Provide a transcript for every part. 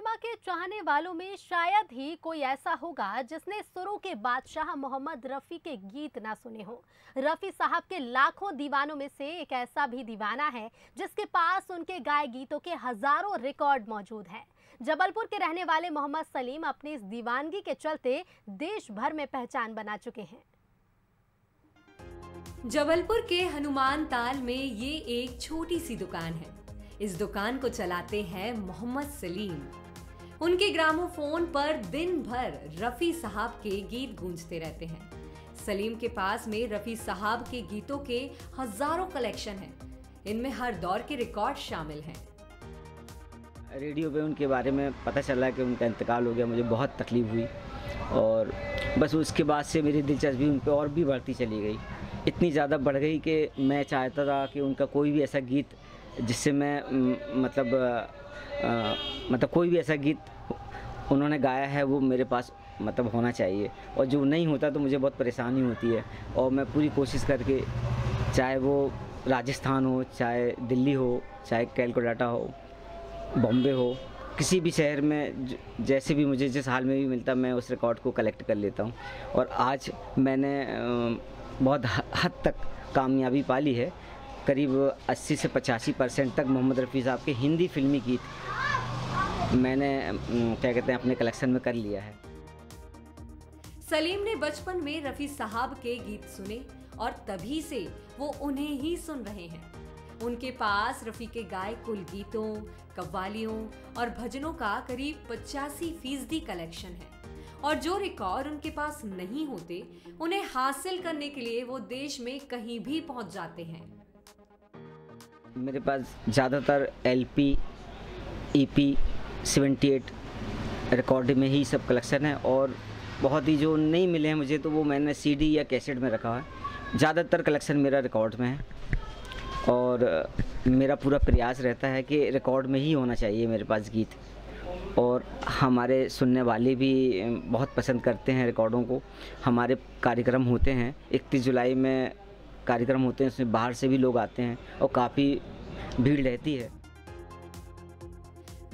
Cinema के चाहने वालों में शायद ही कोई ऐसा होगा जिसने सुरों के बादशाह मोहम्मद रफी के गीत ना सुने हो। रफी साहब के लाखों दीवानों में से एक ऐसा भी दीवाना है जिसके पास उनके गाए गीतों के हजारों रिकॉर्ड मौजूद हैं। जबलपुर के रहने वाले मोहम्मद सलीम अपनी इस दीवानगी के चलते देश भर में पहचान बना चुके हैं। जबलपुर के हनुमान ताल में ये एक छोटी सी दुकान है। इस दुकान को चलाते हैं मोहम्मद सलीम। उनके ग्रामोफोन पर दिन भर रफी साहब के गीत गूंजते रहते हैं। सलीम के पास में रफी साहब के गीतों के हजारों कलेक्शन हैं। इनमें हर दौर के रिकॉर्ड शामिल हैं। रेडियो पे उनके बारे में पता चला कि उनका इंतकाल हो गया, मुझे बहुत तकलीफ हुई और बस उसके बाद से मेरी दिलचस्पी उन पर और भी बढ़ती चली गई। इतनी ज़्यादा बढ़ गई कि मैं चाहता था कि उनका कोई भी ऐसा गीत जिससे मैं मतलब कोई भी ऐसा गीत उन्होंने गाया है वो मेरे पास मतलब होना चाहिए, और जो नहीं होता तो मुझे बहुत परेशानी होती है। और मैं पूरी कोशिश करके, चाहे वो राजस्थान हो, चाहे दिल्ली हो, चाहे कैलकाटा हो, बॉम्बे हो, किसी भी शहर में जैसे भी मुझे जिस हाल में भी मिलता मैं उस रिकॉर्ड को कलेक्ट कर लेता हूँ। और आज मैंने बहुत हद तक कामयाबी पाली है। करीब 80 से 85% तक मोहम्मद रफ़ी साहब के हिंदी फिल्मी गीत मैंने क्या कहते हैं अपने कलेक्शन में कर लिया है। सलीम ने बचपन में रफी साहब के गीत सुने और तभी से वो उन्हें ही सुन रहे हैं। उनके पास रफी के गाए कुल गीतों, कव्वालियों और भजनों का करीब 85% कलेक्शन है। और जो रिकॉर्ड उनके पास नहीं होते उन्हें हासिल करने के लिए वो देश में कहीं भी पहुंच जाते हैं। मेरे पास ज़्यादातर LP, EP, 78 रिकॉर्ड में ही सब कलेक्शन है, और बहुत ही जो नहीं मिले हैं मुझे तो वो मैंने CD या कैसेट में रखा है। ज़्यादातर कलेक्शन मेरा रिकॉर्ड में है और मेरा पूरा प्रयास रहता है कि रिकॉर्ड में ही होना चाहिए मेरे पास गीत। और हमारे सुनने वाले भी बहुत पसंद करते हैं रिकॉर्डों को। हमारे कार्यक्रम होते हैं, 31 जुलाई में कार्यक्रम होते हैं, उसमें बाहर से भी लोग आते हैं और काफ़ी भीड़ रहती है।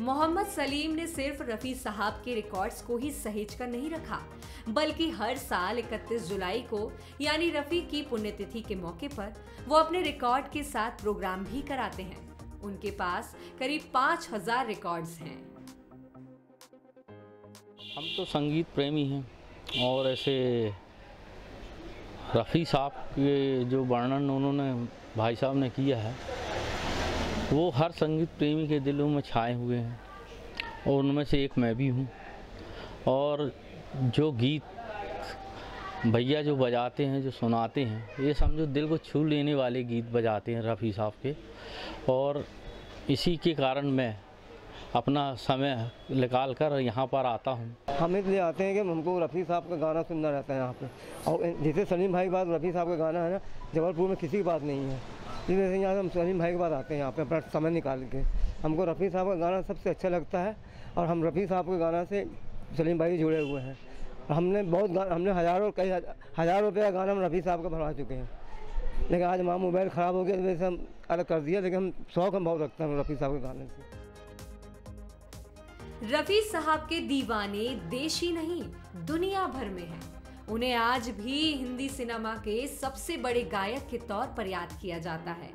मोहम्मद सलीम ने सिर्फ रफी साहब के रिकॉर्ड्स को ही सहेज कर नहीं रखा, बल्कि हर साल 31 जुलाई को यानी रफी की पुण्यतिथि के मौके पर वो अपने रिकॉर्ड के साथ प्रोग्राम भी कराते हैं। उनके पास करीब 5000 रिकॉर्ड्स हैं। हम तो संगीत प्रेमी हैं और ऐसे रफ़ी साहब के जो वर्णन उन्होंने भाई साहब ने किया है वो हर संगीत प्रेमी के दिलों में छाए हुए हैं, और उनमें से एक मैं भी हूँ। और जो गीत भैया जो बजाते हैं, जो सुनाते हैं, ये समझो दिल को छू लेने वाले गीत बजाते हैं रफ़ी साहब के। और इसी के कारण मैं अपना समय निकाल कर यहाँ पर आता हूँ। हम इसलिए आते हैं कि हमको रफ़ी साहब का गाना सुनना रहता है यहाँ पे। और जैसे सलीम भाई के पास रफ़ी साहब का गाना है ना, जबलपुर में किसी के पास नहीं है, इस वजह से यहाँ हम सलीम भाई के पास आते हैं यहाँ पे अपना समय निकाल के। हमको रफ़ी साहब का गाना सबसे अच्छा लगता है और हम रफ़ी साहब के गाना से सलीम भाई जुड़े हुए हैं। हमने हमने कई हज़ार रुपये का गाना हम रफ़ी साहब का भरवा चुके हैं, लेकिन आज हमारा मोबाइल ख़राब हो गया, इस वजह से हम अलग कर दिया। लेकिन हम शौक़ हम बहुत रखते हैं रफ़ी साहब के गाने से। रफी साहब के दीवाने देश ही नहीं दुनिया भर में हैं। उन्हें आज भी हिंदी सिनेमा के सबसे बड़े गायक के तौर पर याद किया जाता है।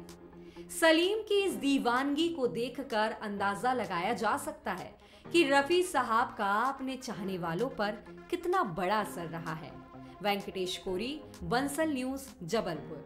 सलीम की इस दीवानगी को देखकर अंदाजा लगाया जा सकता है कि रफी साहब का अपने चाहने वालों पर कितना बड़ा असर रहा है। वेंकटेश कोरी, बंसल न्यूज़, जबलपुर।